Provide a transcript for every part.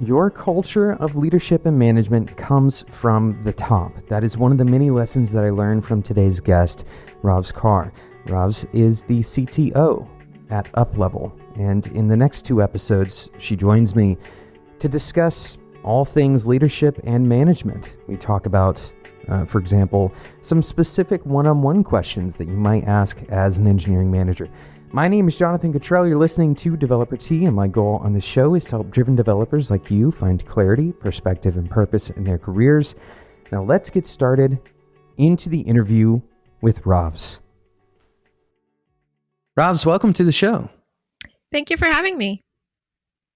Your culture of leadership and management comes from the top. That is one of the many lessons that I learned from today's guest, Ravs Kaur. Ravs is the CTO at UpLevel, and in the next 2 episodes, she joins me to discuss all things leadership and management. We talk about, for example, some specific one-on-one questions that you might ask as an engineering manager. My name is Jonathan Cottrell. You're listening to Developer Tea, and my goal on this show is to help driven developers like you find clarity, perspective, and purpose in their careers. Now let's get started into the interview with Ravs. Ravs, welcome to the show. Thank you for having me.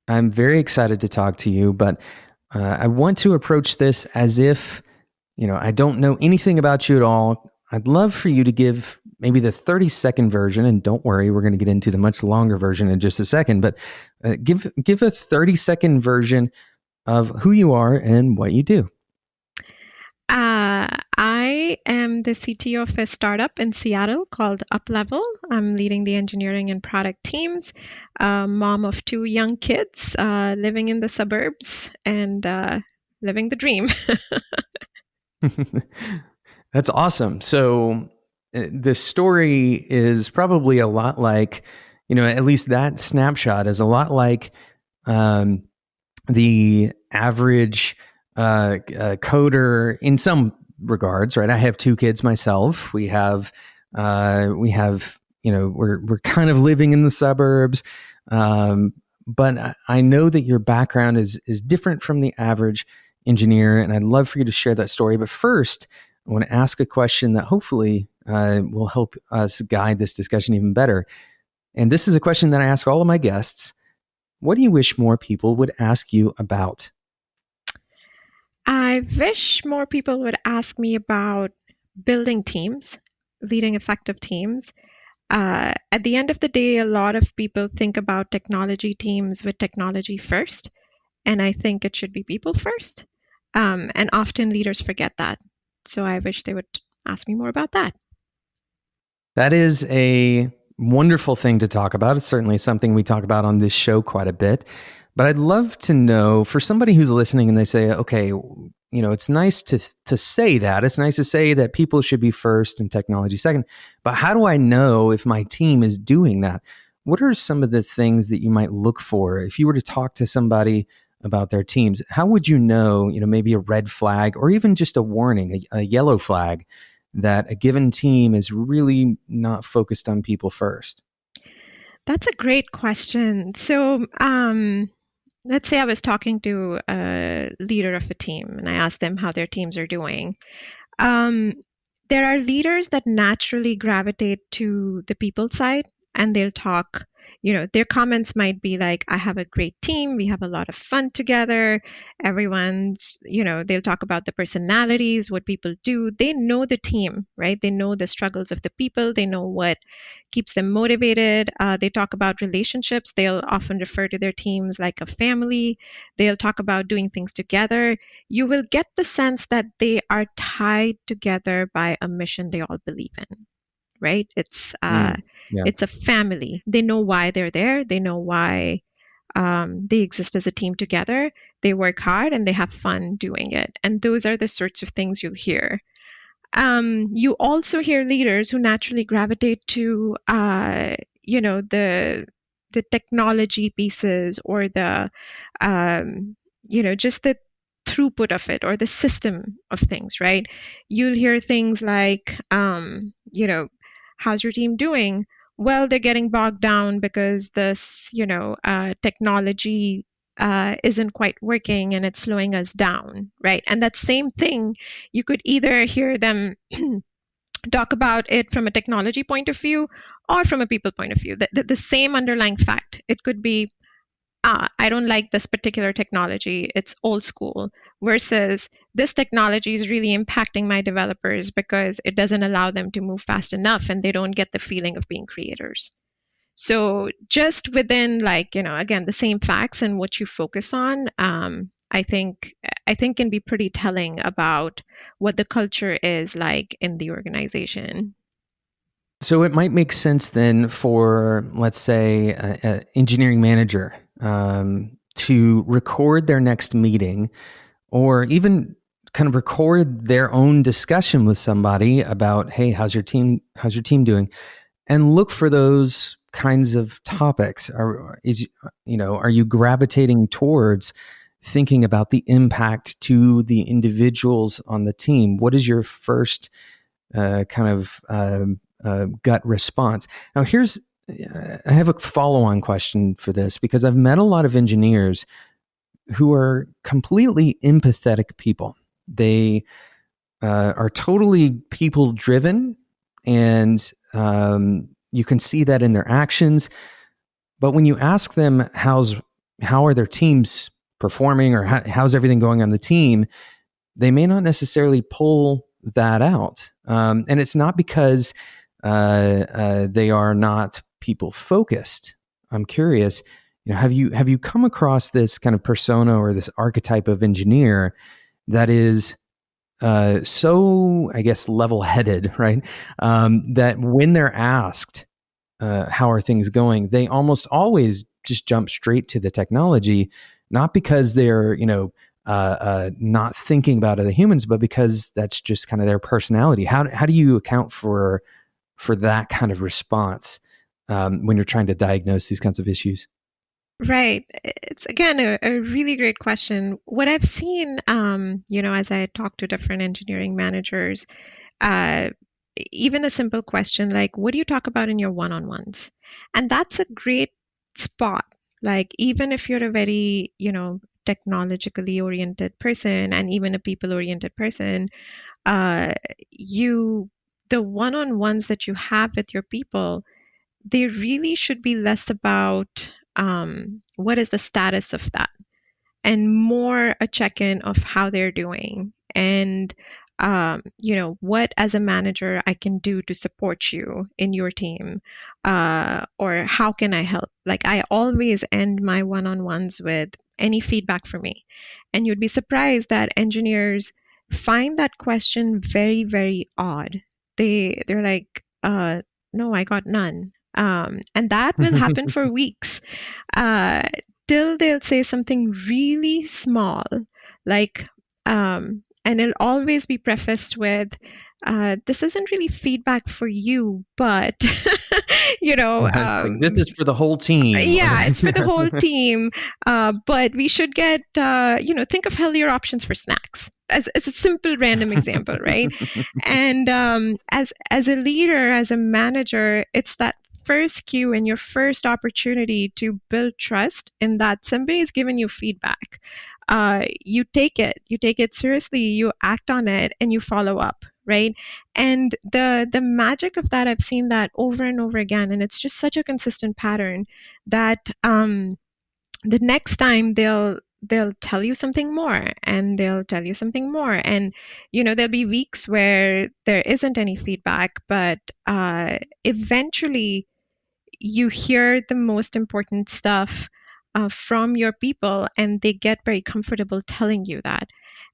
I'm very excited to talk to you, but I want to approach this as if, I don't know anything about you at all. I'd love for you to give maybe the 30-second version, and don't worry, we're going to get into the much longer version in just a second, but give a 30-second version of who you are and what you do. I am the CTO of a startup in Seattle called UpLevel. I'm leading the engineering and product teams, mom of 2 young kids, living in the suburbs and living the dream. That's awesome. So this story is probably a lot like, at least that snapshot is a lot like the average coder in some regards, right? I have 2 kids myself. We're kind of living in the suburbs. But I know that your background is different from the average engineer, and I'd love for you to share that story. But first, I want to ask a question that hopefully will help us guide this discussion even better. And this is a question that I ask all of my guests. What do you wish more people would ask you about? I wish more people would ask me about building teams, leading effective teams. At the end of the day, a lot of people think about technology teams with technology first, and I think it should be people first. And often leaders forget that. So I wish they would ask me more about that. That is a wonderful thing to talk about. It's certainly something we talk about on this show quite a bit. But I'd love to know, for somebody who's listening and they say, okay, it's nice to say that. It's nice to say that people should be first and technology second. But how do I know if my team is doing that? What are some of the things that you might look for if you were to talk to somebody about their teams? How would you know, maybe a red flag or even just a warning, a yellow flag, that a given team is really not focused on people first? That's a great question. So let's say I was talking to a leader of a team and I asked them how their teams are doing. There are leaders that naturally gravitate to the people side, and they'll talk, their comments might be like, I have a great team, we have a lot of fun together, everyone's, they'll talk about the personalities, what people do. They know the team, right? They know the struggles of the people, they know what keeps them motivated. They talk about relationships. They'll often refer to their teams like a family. They'll talk about doing things together. You will get the sense that they are tied together by a mission they all believe in, right? It's a family. They know why they're there. They know why they exist as a team together. They work hard and they have fun doing it. And those are the sorts of things you'll hear. You also hear leaders who naturally gravitate to, the technology pieces or the, just the throughput of it or the system of things, right? You'll hear things like, how's your team doing? Well, they're getting bogged down because this, technology isn't quite working and it's slowing us down, right? And that same thing, you could either hear them talk about it from a technology point of view or from a people point of view. The same underlying fact. It could be, I don't like this particular technology, it's old school, versus this technology is really impacting my developers because it doesn't allow them to move fast enough and they don't get the feeling of being creators. So just within again, the same facts and what you focus on, I think can be pretty telling about what the culture is like in the organization. So it might make sense then for, let's say, an engineering manager to record their next meeting, or even kind of record their own discussion with somebody about, hey, how's your team doing, and look for those kinds of topics. Are you gravitating towards thinking about the impact to the individuals on the team? What is your first gut response? Now, I have a follow-on question for this, because I've met a lot of engineers who are completely empathetic people. They are totally people-driven, and you can see that in their actions. But when you ask them how are their teams performing, or how's everything going on the team, they may not necessarily pull that out. And it's not because they are not people focused. I'm curious, have you come across this kind of persona or this archetype of engineer that is so, I guess, level-headed, right? That when they're asked, how are things going, they almost always just jump straight to the technology, not because they're, not thinking about other humans, but because that's just kind of their personality. How do you account for that kind of response when you're trying to diagnose these kinds of issues? Right. It's again a really great question. What I've seen, as I talk to different engineering managers, uh, even a simple question like, what do you talk about in your one-on-ones? And that's a great spot. Like, even if you're a very, technologically oriented person, and even a people-oriented person, uh, the one-on-ones that you have with your people, they really should be less about what is the status of that, and more a check-in of how they're doing, and what as a manager I can do to support you in your team, or how can I help. Like, I always end my one-on-ones with any feedback for me, and you'd be surprised that engineers find that question very, very odd. They're like, no, I got none. And that will happen for weeks, uh, till they'll say something really small, like, and it'll always be prefaced with, this isn't really feedback for you, but, It's like, this is for the whole team. yeah, it's for the whole team. But we should get, think of healthier options for snacks, as a simple random example, right? And as a leader, as a manager, it's that first cue and your first opportunity to build trust in that somebody is giving you feedback. You take it seriously, you act on it, and you follow up, right? And the magic of that, I've seen that over and over again, and it's just such a consistent pattern that the next time they'll tell you something more, and they'll tell you something more, and there'll be weeks where there isn't any feedback, but eventually you hear the most important stuff from your people, and they get very comfortable telling you that.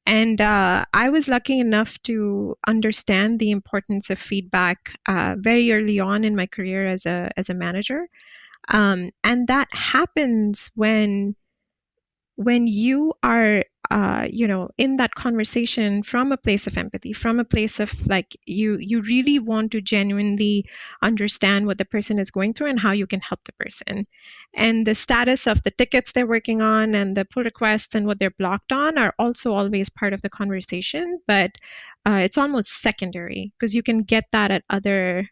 And I was lucky enough to understand the importance of feedback very early on in my career as a manager. And that happens when you are in that conversation from a place of empathy, from a place of like, you really want to genuinely understand what the person is going through and how you can help the person. And the status of the tickets they're working on, and the pull requests, and what they're blocked on are also always part of the conversation, but it's almost secondary, because you can get that at other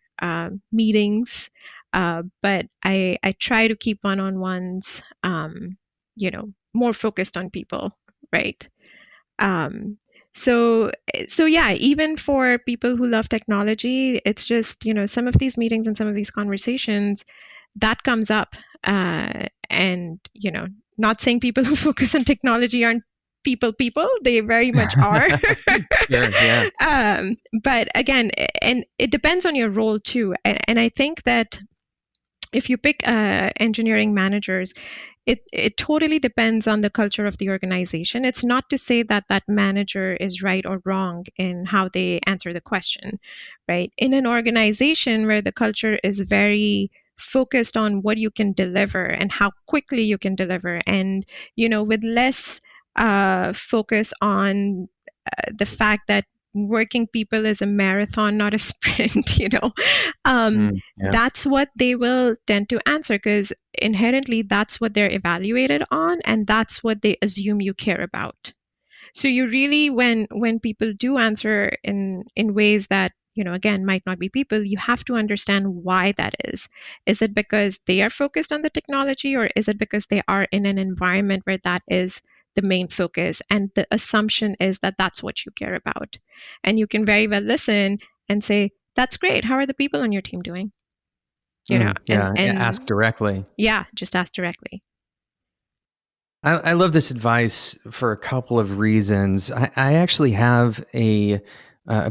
meetings. But I try to keep one-on-ones, more focused on people, right? Um, so yeah, even for people who love technology, it's just, some of these meetings and some of these conversations that comes up, and not saying people who focus on technology aren't people, they very much are. Sure, yeah. But again, and it depends on your role too, and I think that if you pick engineering managers, it totally depends on the culture of the organization. It's not to say that that manager is right or wrong in how they answer the question, right? In an organization where the culture is very focused on what you can deliver and how quickly you can deliver, and with less focus on the fact that working people is a marathon, not a sprint. Yeah. That's what they will tend to answer, because inherently that's what they're evaluated on, and that's what they assume you care about. So you really, when people do answer in ways that again might not be people, you have to understand why that is. Is it because they are focused on the technology, or is it because they are in an environment where that is the main focus, and the assumption is that that's what you care about? And you can very well listen and say, that's great, how are the people on your team doing? and Yeah. and Ask directly. yeah, just ask directly. I love this advice for a couple of reasons. I actually have a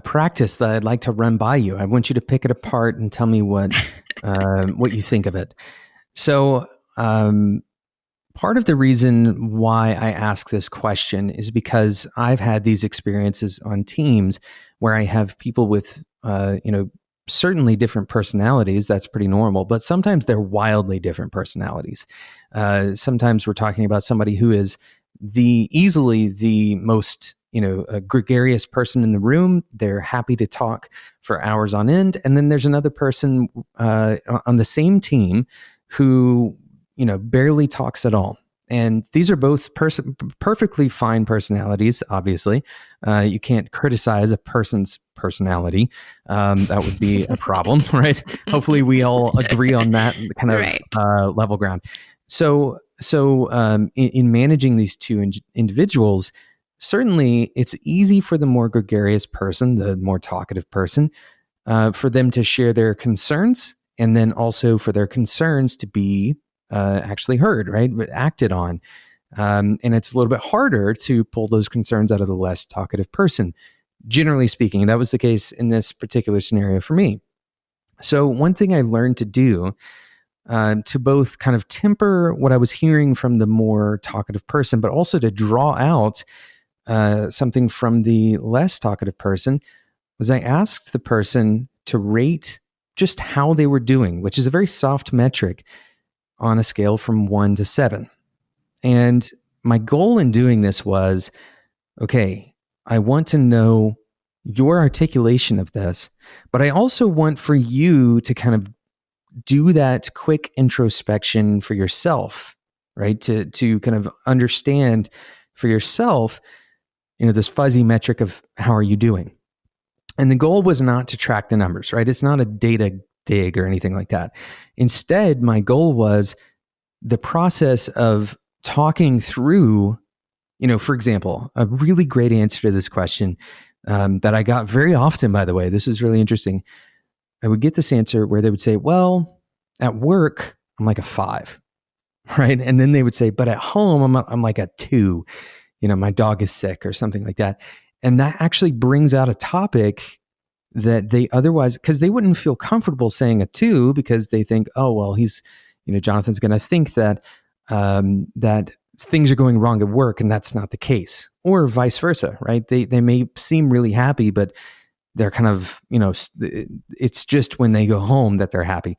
practice that I'd like to run by you. I want you to pick it apart and tell me what you think of it. So, part of the reason why I ask this question is because I've had these experiences on teams where I have people with, certainly different personalities. That's pretty normal, but sometimes they're wildly different personalities. Sometimes we're talking about somebody who is easily the most, a gregarious person in the room. They're happy to talk for hours on end. And then there's another person on the same team who barely talks at all. And these are both perfectly fine personalities, obviously. You can't criticize a person's personality. That would be a problem, right? Hopefully we all agree on that kind of Right. level ground. So in managing these two individuals, certainly it's easy for the more gregarious person, the more talkative person, for them to share their concerns, and then also for their concerns to be actually heard, right? Acted on. And it's a little bit harder to pull those concerns out of the less talkative person. Generally speaking, that was the case in this particular scenario for me. So one thing I learned to do to both kind of temper what I was hearing from the more talkative person, but also to draw out something from the less talkative person, was I asked the person to rate just how they were doing, which is a very soft metric, on a scale from 1 to 7. And my goal in doing this was, okay, I want to know your articulation of this, but I also want for you to kind of do that quick introspection for yourself, right? To kind of understand for yourself, this fuzzy metric of how are you doing? And the goal was not to track the numbers, right? It's not a data dig or anything like that. Instead, my goal was the process of talking through, for example, a really great answer to this question that I got very often, by the way. This is really interesting. I would get this answer where they would say, well, at work, I'm like a 5, right? And then they would say, but at home, I'm like a 2. My dog is sick or something like that. And that actually brings out a topic that they otherwise, because they wouldn't feel comfortable saying a 2 because they think, oh, well, Jonathan's going to think that that things are going wrong at work, and that's not the case, or vice versa, right? They may seem really happy, but they're kind of, it's just when they go home that they're happy.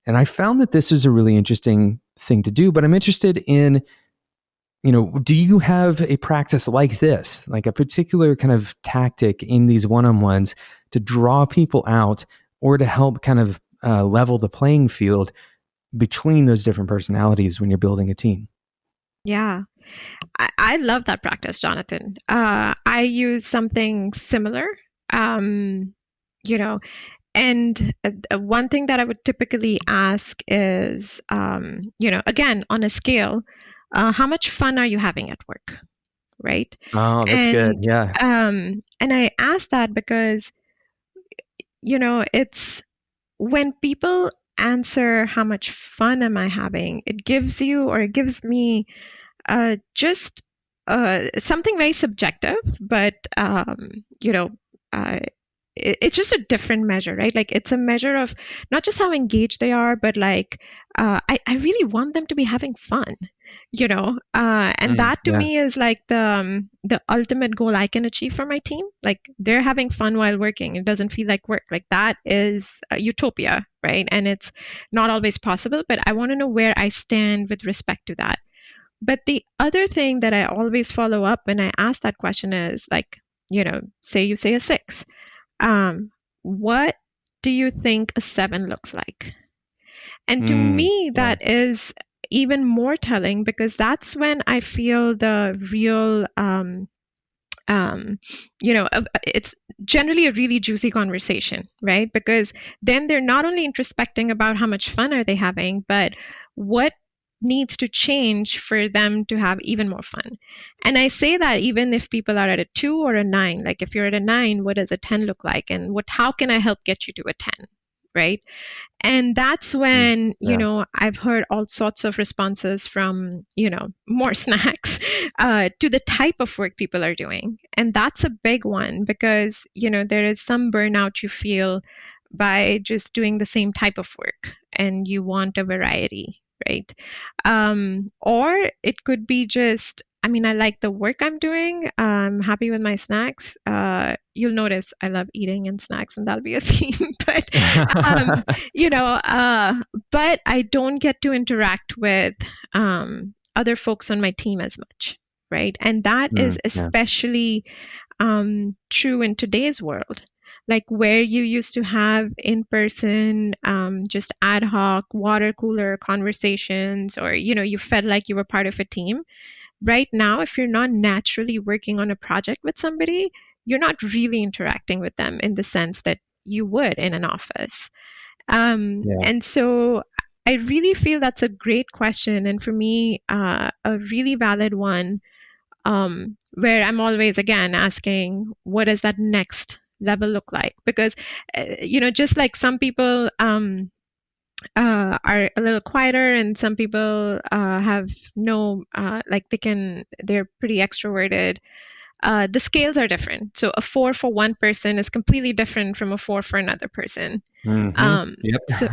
And I found that this is a really interesting thing to do, but I'm interested in, do you have a practice like this, like a particular kind of tactic in these one-on-ones to draw people out or to help kind of level the playing field between those different personalities when you're building a team? Yeah, I love that practice, Jonathan. I use something similar, um, you know, and one thing that I would typically ask is, again, on a scale, how much fun are you having at work, right? Oh, that's good. And Yeah. and I ask that because, it's when people answer how much fun am I having, it gives you, or it gives me, just something very subjective, but uh, it's just a different measure, right? Like it's a measure of not just how engaged they are, but like I really want them to be having fun, and that to Yeah. me is like the ultimate goal I can achieve for my team. Like they're having fun while working. It doesn't feel like work. Like that is utopia right? And it's not always possible, but I want to know where I stand with respect to that. But the other thing that I always follow up when I ask that question is like, say you say a 6. What do you think a 7 looks like? And to me, Yeah. that is even more telling because that's when I feel the real, it's generally a really juicy conversation, right? Because then they're not only introspecting about how much fun are they having, but what needs to change for them to have even more fun. And I say that even if people are at a 2 or a 9, like if you're at a 9, what does a 10 look like? And how can I help get you to a 10? Right. And that's when, Yeah. I've heard all sorts of responses from, more snacks to the type of work people are doing. And that's a big one because, there is some burnout you feel by just doing the same type of work and you want a variety, right? Or it could be just, I mean, I like the work I'm doing. I'm happy with my snacks. You'll notice I love eating and snacks, and that'll be a theme. But um, you know, but I don't get to interact with other folks on my team as much, right? And that is Yeah. especially true in today's world. Like where you used to have in person, just ad hoc water cooler conversations, or you felt like you were part of a team. Right now, if you're not naturally working on a project with somebody, you're not really interacting with them in the sense that you would in an office. Yeah. And so I really feel that's a great question. And for me, a really valid one, where I'm always again asking, what does that next level look like? Because, just like some people are a little quieter and some people have no, like they're pretty extroverted. The scales are different. So a 4 for one person is completely different from a 4 for another person. Yep. So,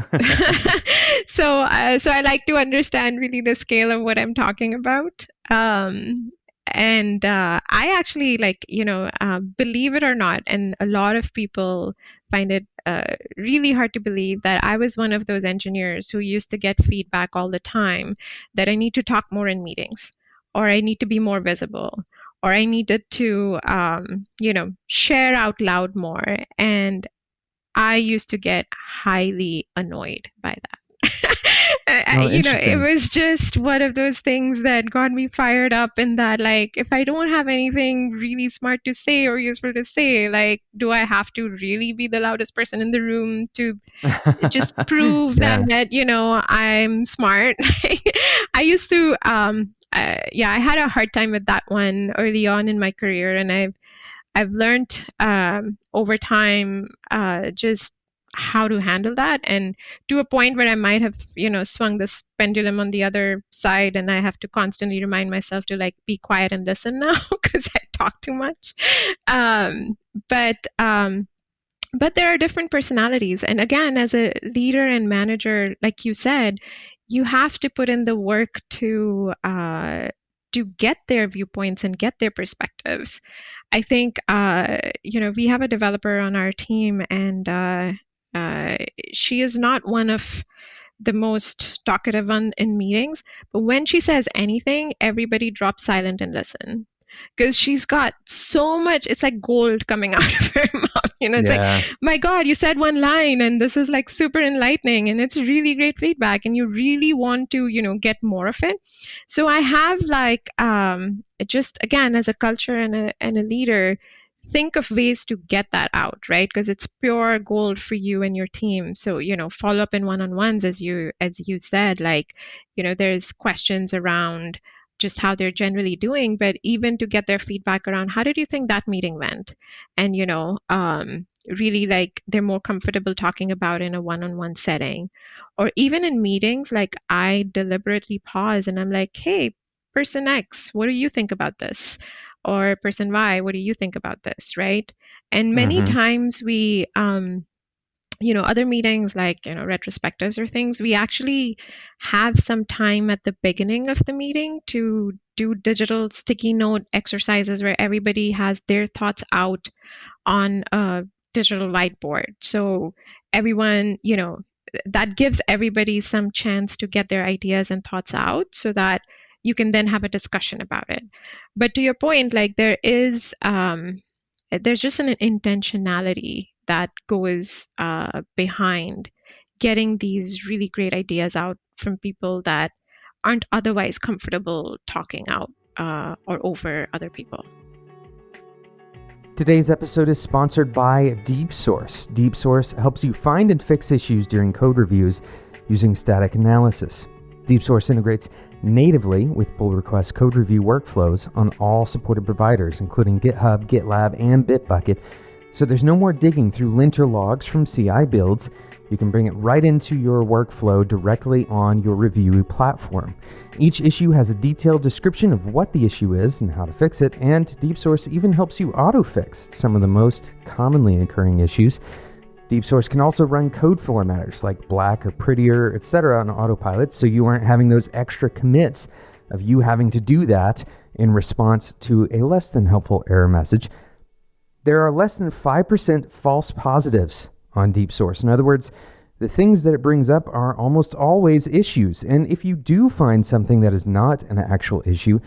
so I like to understand really the scale of what I'm talking about. And I actually believe it or not, and a lot of people find it really hard to believe that I was one of those engineers who used to get feedback all the time that I need to talk more in meetings, or I need to be more visible, or I needed to, share out loud more. And I used to get highly annoyed by that. Oh, It interesting. was just one of those things that got me fired up in that, like, if I don't have anything really smart to say or useful to say, like, do I have to really be the loudest person in the room to just prove Yeah. that, I'm smart? I used to, yeah, I had a hard time with that one early on in my career, and I've learned over time just how to handle that, and to a point where I might have, swung this pendulum on the other side, and I have to constantly remind myself to like be quiet and listen now because I talk too much. Um, but um, but there are different personalities, and again, as a leader and manager, like you said, you have to put in the work to get their viewpoints and get their perspectives. I think, we have a developer on our team, and uh, she is not one of the most talkative in meetings, but when she says anything, everybody drops silent and listen. Because she's got so much, it's like gold coming out of her mouth. It's like, Yeah. my God, you said one line, and this is like super enlightening, and it's really great feedback, and you really want to, get more of it. So I have like, just again, as a culture and a leader, think of ways to get that out, right? Because it's pure gold for you and your team. So, follow up in one-on-ones, as you said, like, there's questions around just how they're generally doing, but even to get their feedback around how did you think that meeting went? And, really like they're more comfortable talking about in a one-on-one setting. Or even in meetings, like I deliberately pause and I'm like, hey, person X, what do you think about this? Or person Y, what do you think about this? Right. And many hmm times we, other meetings like, retrospectives or things, we actually have some time at the beginning of the meeting to do digital sticky note exercises where everybody has their thoughts out on a digital whiteboard. So everyone, that gives everybody some chance to get their ideas and thoughts out so that you can then have a discussion about it. But to your point, like there's just an intentionality that goes behind getting these really great ideas out from people that aren't otherwise comfortable talking out or over other people. Today's episode is sponsored by DeepSource. DeepSource helps you find and fix issues during code reviews using static analysis. DeepSource integrates natively with pull request code review workflows on all supported providers, including GitHub, GitLab, and Bitbucket. So there's no more digging through linter logs from CI builds. You can bring it right into your workflow directly on your review platform. Each issue has a detailed description of what the issue is and how to fix it, and DeepSource even helps you auto-fix some of the most commonly occurring issues. DeepSource can also run code formatters like black or prettier, etc. on autopilot, so you aren't having those extra commits of you having to do that in response to a less than helpful error message. There are less than 5% false positives on DeepSource. In other words, the things that it brings up are almost always issues. And if you do find something that is not an actual issue,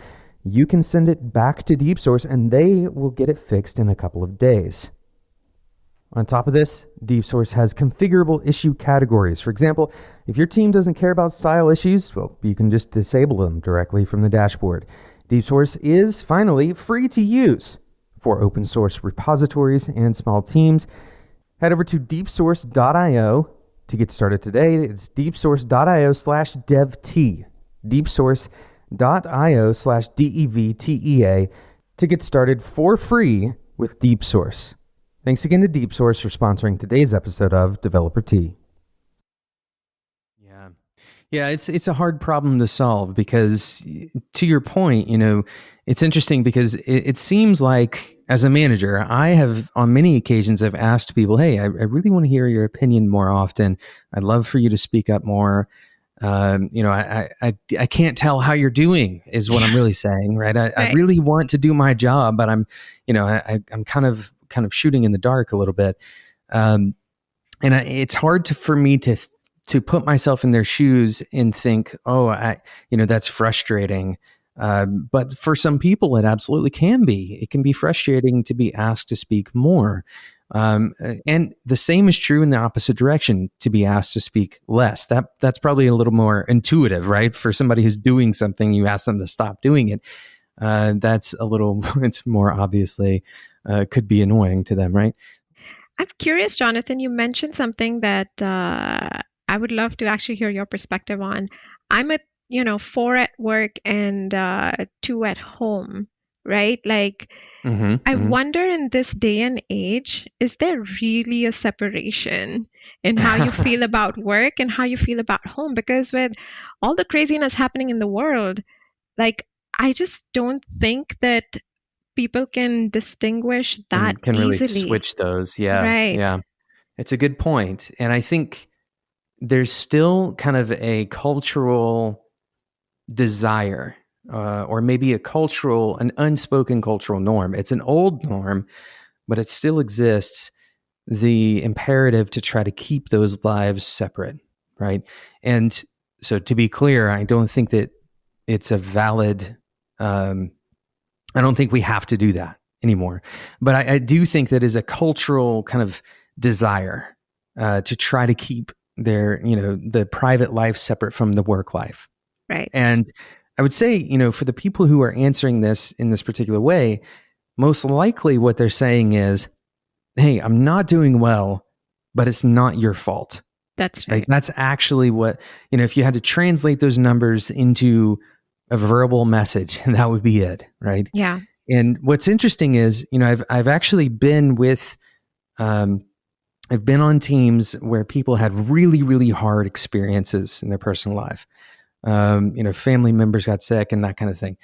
you can send it back to DeepSource and they will get it fixed in a couple of days. On top of this, DeepSource has configurable issue categories. For example, if your team doesn't care about style issues, well, you can just disable them directly from the dashboard. DeepSource is finally free to use for open source repositories and small teams. Head over to deepsource.io to get started today. It's deepsource.io/devt. deepsource.io/devtea to get started for free with DeepSource. Thanks again to DeepSource for sponsoring today's episode of Developer Tea. Yeah, it's a hard problem to solve because, to your point, it's interesting because it seems like as a manager, I have on many occasions have asked people, hey, I really want to hear your opinion more often. I'd love for you to speak up more. I can't tell how you're doing is what I'm really saying, right? I really want to do my job, but I'm kind of shooting in the dark a little bit. It's hard for me to put myself in their shoes and think, that's frustrating. But for some people, it absolutely can be. It can be frustrating to be asked to speak more. And the same is true in the opposite direction, to be asked to speak less. That's probably a little more intuitive, right? For somebody who's doing something, you ask them to stop doing it. That's it's more obviously could be annoying to them, right? I'm curious, Jonathan, you mentioned something that I would love to actually hear your perspective on. I'm at 4 at work and 2 at home, right? Like, I wonder in this day and age, is there really a separation in how you feel about work and how you feel about home? Because with all the craziness happening in the world, like, I just don't think that people can distinguish that can really easily. Switch those. Yeah. Right. Yeah. It's a good point. And I think there's still kind of a cultural desire, or maybe an unspoken cultural norm. It's an old norm, but it still exists. The imperative to try to keep those lives separate, right? And so to be clear, I don't think that it's a valid, I don't think we have to do that anymore. But I do think that is a cultural kind of desire to try to keep the private life separate from the work life. Right. And I would say, for the people who are answering this in this particular way, most likely what they're saying is, hey, I'm not doing well, but it's not your fault. That's right. Like, that's actually what, if you had to translate those numbers into a verbal message, that would be it, right? Yeah. And what's interesting is, I've actually been with, I've been on teams where people had really, really hard experiences in their personal life. Family members got sick and that kind of thing.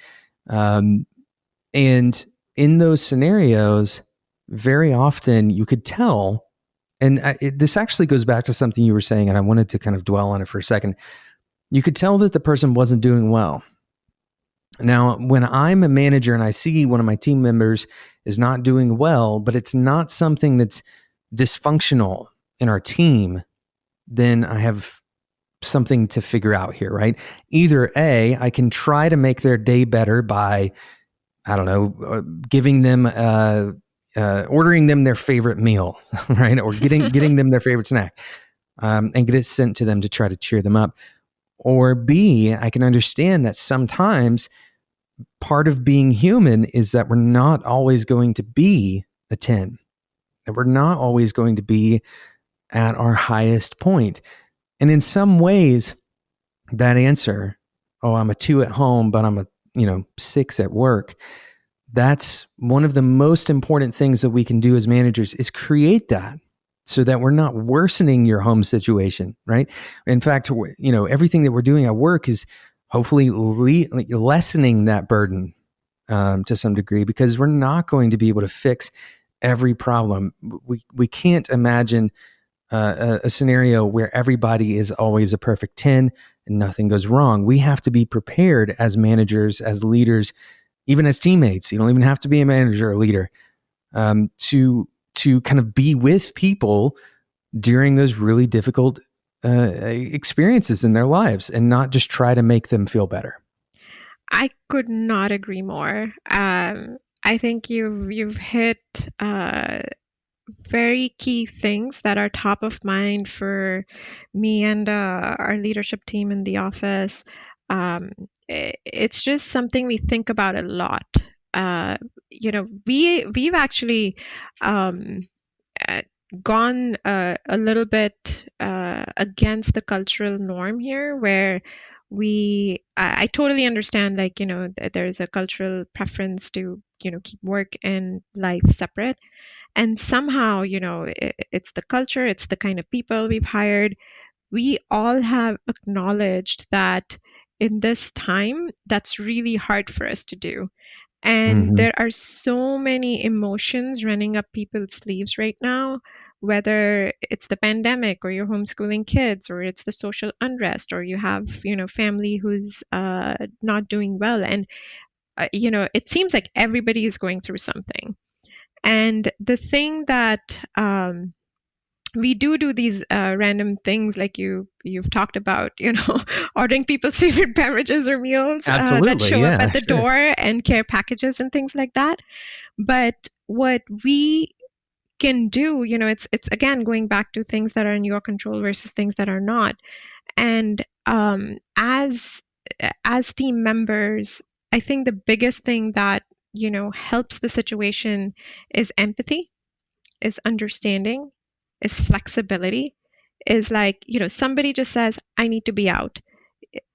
And in those scenarios, very often you could tell, and this actually goes back to something you were saying, and I wanted to kind of dwell on it for a second. You could tell that the person wasn't doing well. Now, when I'm a manager and I see one of my team members is not doing well, but it's not something that's dysfunctional in our team, then I have something to figure out here, right? Either A, I can try to make their day better by, I don't know, giving them, ordering them their favorite meal, right? Or getting them their favorite snack, and get it sent to them to try to cheer them up. Or B, I can understand that sometimes part of being human is that we're not always going to be a 10, that we're not always going to be at our highest point. And in some ways, that answer, oh, I'm a 2 at home, but I'm a 6 at work. That's one of the most important things that we can do as managers is create that so that we're not worsening your home situation, right? In fact, everything that we're doing at work is hopefully lessening that burden to some degree, because we're not going to be able to fix every problem. We can't imagine a scenario where everybody is always a perfect 10 and nothing goes wrong. We have to be prepared as managers, as leaders, even as teammates. You don't even have to be a manager or leader, to kind of be with people during those really difficult experiences in their lives and not just try to make them feel better. I could not agree more. I think you've hit very key things that are top of mind for me and our leadership team in the office. It's just something we think about a lot. We've actually um, uh, gone a little bit against the cultural norm here, where I totally understand, like, that there's a cultural preference to, keep work and life separate. And somehow, it's the culture, it's the kind of people we've hired. We all have acknowledged that in this time, that's really hard for us to do. And Mm-hmm. there are so many emotions running up people's sleeves right now, whether it's the pandemic or you're homeschooling kids, or it's the social unrest, or you have, family who's not doing well. And, it seems like everybody is going through something. And the thing that we do these random things, like you've talked about, ordering people's favorite beverages or meals that Absolutely. show up Yeah, at the sure. door, and care packages and things like that. But what we can do, it's again going back to things that are in your control versus things that are not. And as team members, I think the biggest thing that helps the situation is empathy, is understanding, is flexibility, is like, somebody just says, I need to be out.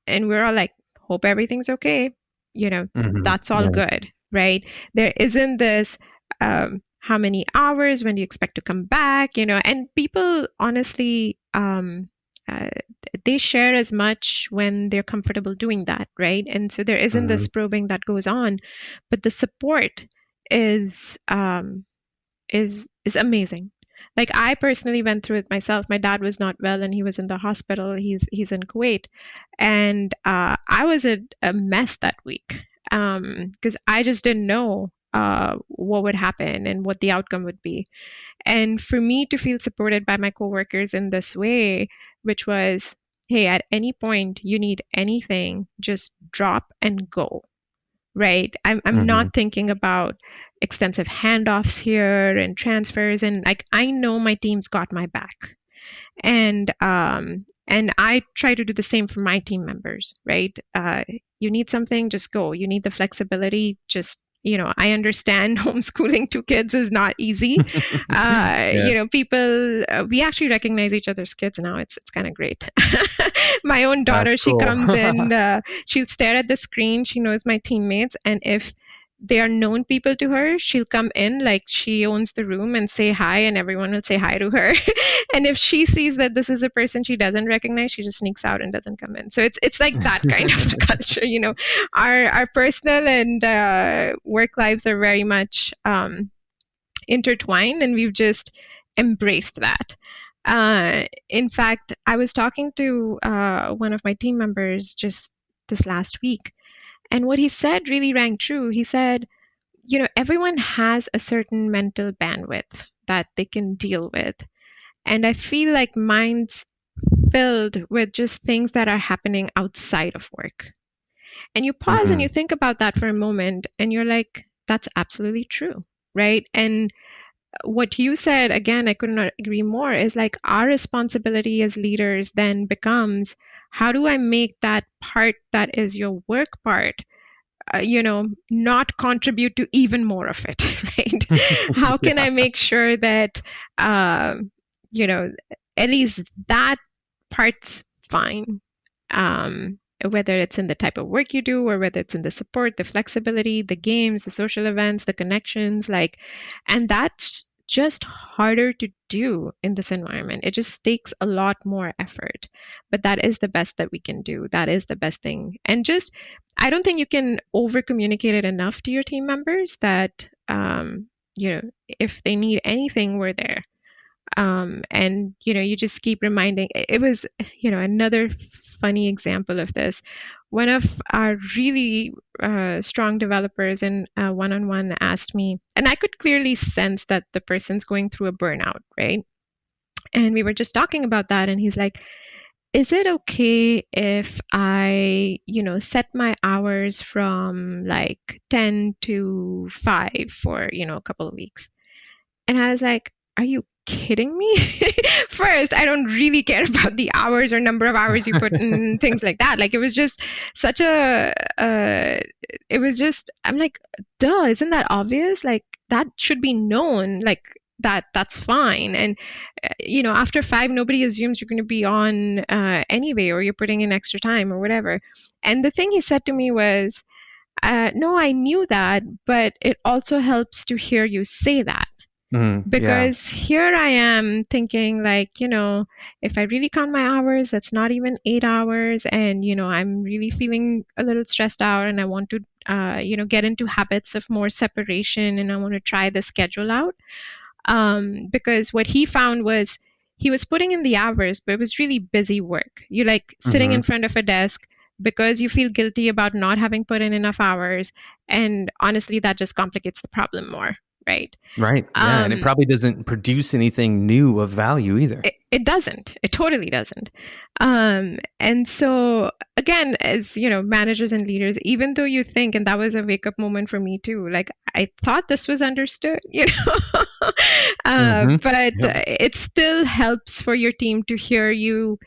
And we're all like, hope everything's okay. Mm-hmm. That's all Yeah. good, right? There isn't this, how many hours, when do you expect to come back? And people honestly, uh, they share as much when they're comfortable doing that, right? And so there isn't Mm-hmm. this probing that goes on, but the support is um, is amazing. Like, I personally went through it myself. My dad was not well and he was in the hospital. He's in Kuwait, and I was a mess that week because I just didn't know what would happen and what the outcome would be. And for me to feel supported by my coworkers in this way, which was, hey, at any point you need anything, just drop and go, right? I'm Mm-hmm. not thinking about extensive handoffs here and transfers, and like, I know my team's got my back. And I try to do the same for my team members, right? You need something, just go. You need the flexibility, just, I understand homeschooling two kids is not easy. Yeah, People, we actually recognize each other's kids now. It's kind of great. My own that's daughter, she cool. comes in, she'll stare at the screen. She knows my teammates, and if they are known people to her, she'll come in like she owns the room and say hi, and everyone will say hi to her. And if she sees that this is a person she doesn't recognize, she just sneaks out and doesn't come in. So it's like that kind of a culture. Our personal and work lives are very much intertwined, and we've just embraced that. In fact, I was talking to one of my team members just this last week, and what he said really rang true. He said, everyone has a certain mental bandwidth that they can deal with. And I feel like mine's filled with just things that are happening outside of work. And you pause and you think about that for a moment and you're like, that's absolutely true, right? And what you said, again, I could not agree more, is like our responsibility as leaders then becomes, how do I make that part that is your work part, not contribute to even more of it, right? How can I make sure that, at least that part's fine? Whether it's in the type of work you do or whether it's in the support, the flexibility, the games, the social events, the connections, and that's just harder to do in this environment. It just takes a lot more effort, but that is the best that we can do. That is the best thing. And just, I don't think you can over communicate it enough to your team members that, if they need anything, we're there. And you just keep reminding. It was another funny example of this. One of our really strong developers in one-on-one asked me, and I could clearly sense that the person's going through a burnout, right? And we were just talking about that, and he's like, is it okay if I set my hours from like 10 to 5 for a couple of weeks? And I was like, are you kidding me? First, I don't really care about the hours or number of hours you put in, things like that. Like, it was just such I'm like, duh, isn't that obvious? Like, that should be known, like that's fine. And, after 5, nobody assumes you're going to be on anyway, or you're putting in extra time or whatever. And the thing he said to me was, no, I knew that, but it also helps to hear you say that. Because here I am thinking, like, if I really count my hours, that's not even 8 hours. And, I'm really feeling a little stressed out and I want to, get into habits of more separation, and I want to try the schedule out. Because what he found was he was putting in the hours, but it was really busy work. You're like sitting in front of a desk because you feel guilty about not having put in enough hours. And honestly, that just complicates the problem more. Right. Right. Yeah. And it probably doesn't produce anything new of value either. It doesn't. It totally doesn't. And so, again, as managers and leaders, even though you think, and that was a wake up moment for me too, like, I thought this was understood, but it still helps for your team to hear you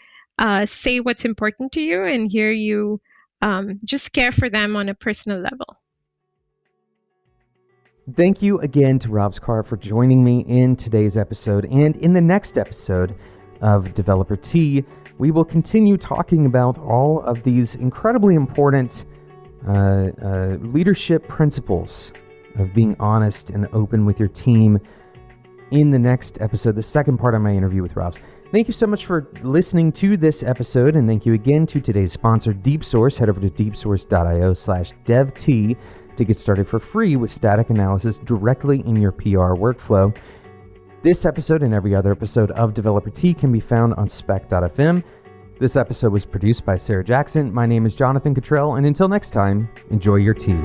say what's important to you and hear you just care for them on a personal level. Thank you again to Ravs Kaur for joining me in today's episode. And in the next episode of Developer Tea, we will continue talking about all of these incredibly important leadership principles of being honest and open with your team in the next episode, the second part of my interview with Ravs. Thank you so much for listening to this episode, and thank you again to today's sponsor, DeepSource. Head over to deepsource.io/devt to get started for free with static analysis directly in your PR workflow. This episode and every other episode of Developer Tea can be found on spec.fm. This episode was produced by Sarah Jackson. My name is Jonathan Cottrell, and until next time, enjoy your tea.